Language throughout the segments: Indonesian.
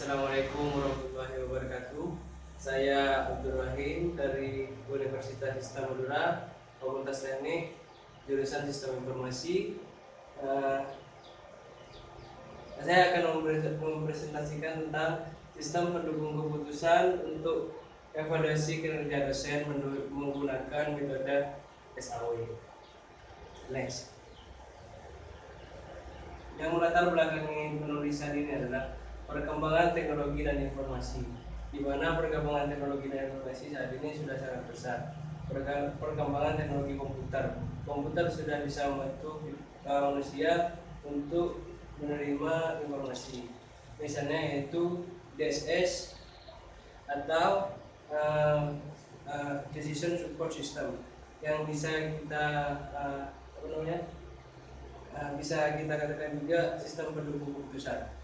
Assalamualaikum warahmatullahi wabarakatuh. Saya Abdul Rahim dari Universitas Islam Madura, Fakultas Teknik, jurusan Sistem Informasi. Saya akan mempresentasikan tentang sistem pendukung keputusan untuk evaluasi kinerja dosen menggunakan metode SAW. Next. Yang melatar belakangi penulisan ini adalah perkembangan teknologi dan informasi, di mana perkembangan teknologi dan informasi saat ini sudah sangat besar. Perkembangan teknologi komputer sudah bisa membantu manusia untuk menerima informasi, misalnya yaitu DSS atau Decision Support System, yang bisa kita bisa kita katakan juga sistem pendukung keputusan.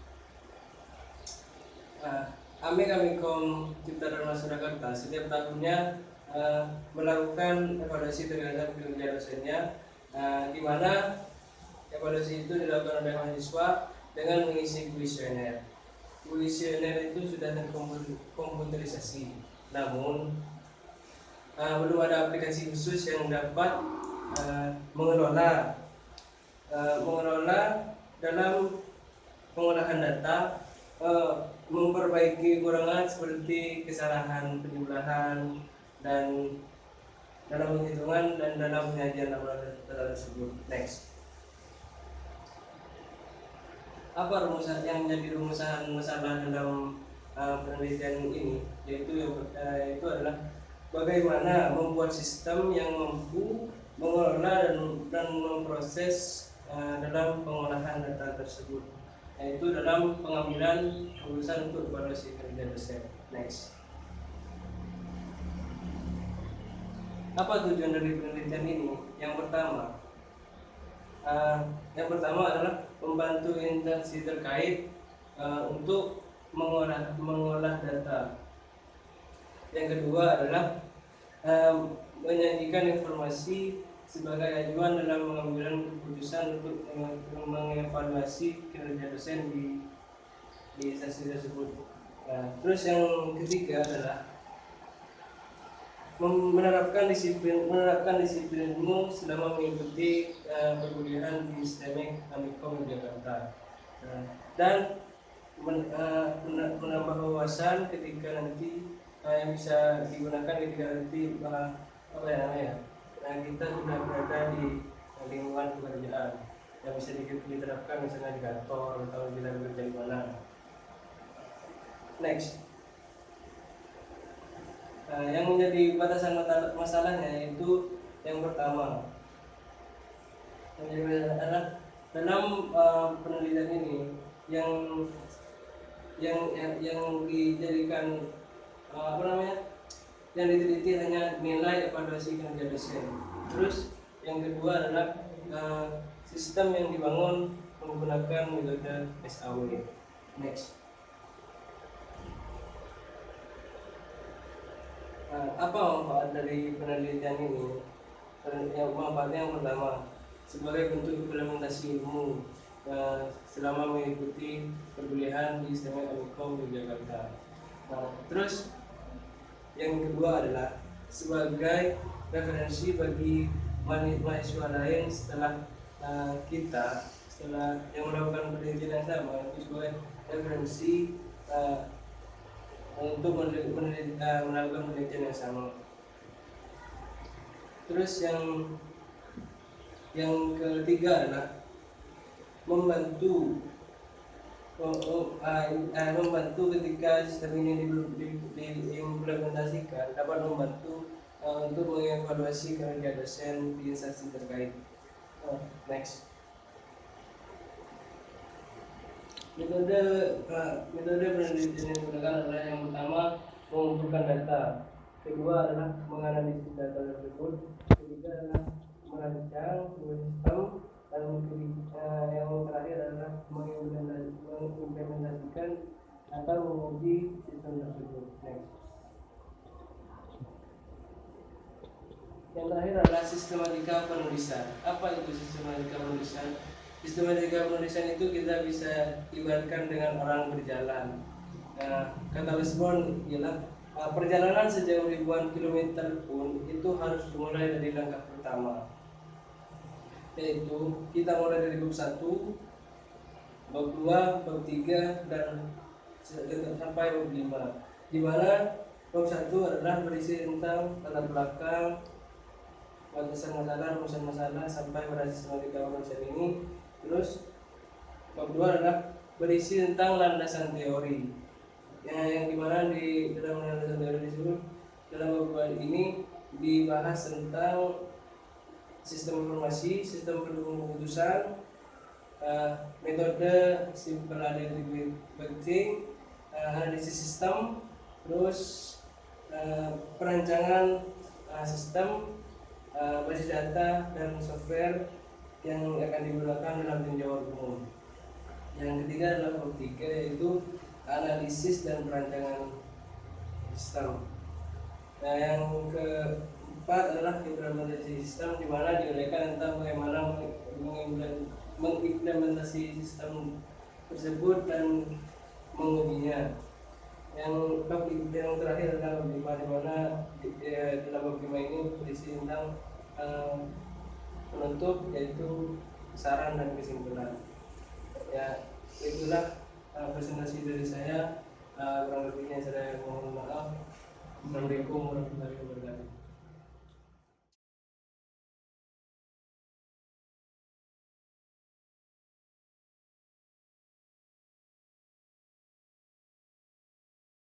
Amikom Cipta Dharma Surakarta setiap tahunnya melakukan evaluasi terhadap kinerja dosennya, di mana evaluasi itu dilakukan oleh mahasiswa dengan mengisi kuesioner. Kuesioner itu sudah terkomputerisasi, namun belum ada aplikasi khusus yang dapat mengelola dalam pengolahan data, memperbaiki kekurangan seperti kesalahan penjumlahan dan dalam penghitungan dan dalam penyajian laporan data tersebut. Next. Apa rumusan yang menjadi rumusan masalah dalam penelitian ini? Yaitu adalah bagaimana membuat sistem yang mampu mengelola dan memproses dalam pengolahan data tersebut, yaitu dalam pengambilan keputusan untuk evaluasi kinerja dosen. Next. Apa tujuan dari penelitian ini? Yang pertama adalah membantu instansi terkait untuk mengolah data. Yang kedua adalah menyajikan informasi sebagai acuan dalam pengambilan keputusan untuk mengevaluasi kinerja dosen di instansi tersebut. Terus yang ketiga adalah menerapkan disiplin ilmu selama mengikuti perkuliahan di STEMIK Amikom Jakarta, dan menambah wawasan ketika nanti yang bisa digunakan ketika nanti kita sudah berada di lingkungan pekerjaan yang bisa diterapkan misalnya di kantor atau kita bekerja di mana. Next. Yang menjadi batasan masalahnya yaitu yang pertama, adalah dalam penelitian ini yang dijadikan yang diteliti hanya nilai evaluasi kinerja dosen. Terus yang kedua adalah sistem yang dibangun menggunakan metode SAW. Next. Apa manfaat dari penelitian ini? Manfaatnya yang pertama, sebagai bentuk implementasi ilmu selama mengikuti perkuliahan di STEMIK Amikom Yogyakarta. Terus yang kedua adalah sebagai referensi bagi mahasiswa lain setelah yang melakukan penelitian yang sama, itu sebagai referensi untuk melakukan penelitian yang sama. Terus yang ketiga adalah membantu ketika sistem ini diimplementasikan, dapat membantu untuk mengevaluasi kinerja dosen di instansi terkait. Next. Metode penelitian yang digunakan adalah yang pertama mengumpulkan data, kedua adalah menganalisis data tersebut, ketiga adalah merancang sebuah sistem, dan yang terakhir adalah mengimplementasikan atau menguji sistem tersebut. Next. Yang terakhir adalah sistematika penulisan. Apa itu sistematika penulisan? Sistematika penulisan itu kita bisa ibaratkan dengan orang berjalan. Nah, kata Lisbon ialah perjalanan sejauh ribuan kilometer pun itu harus dimulai dari langkah pertama, yaitu kita mulai dari bab 1, bab 2, bab 3, dan sampai bab 5, di mana bab 1 adalah berisi tentang latar belakang, batasan masalah, rumusan masalah, sampai berhasil sebagai konsep ini. Terus bab 2 adalah berisi tentang landasan teori, yang dimana di dalam landasan teori disebut dalam bab ini dibahas tentang sistem informasi, sistem pendukung keputusan, metode simple additive budgeting, analisis sistem, terus perancangan sistem, basis data dan software yang akan digunakan dalam tinjauan umum. Yang ketiga adalah bab 3, yaitu analisis dan perancangan sistem. Nah, yang keempat adalah implementasi sistem, di mana diuraikan tentang bagaimana mengimplementasi sistem tersebut dan mengujinya. Yang terakhir adalah bab 5, di mana dalam bab 5 ini berisi tentang penutup, yaitu saran dan kesimpulan. Ya, itulah presentasi dari saya. Kurang lebihnya saya mohon maaf. Assalamualaikum warahmatullahi wabarakatuh.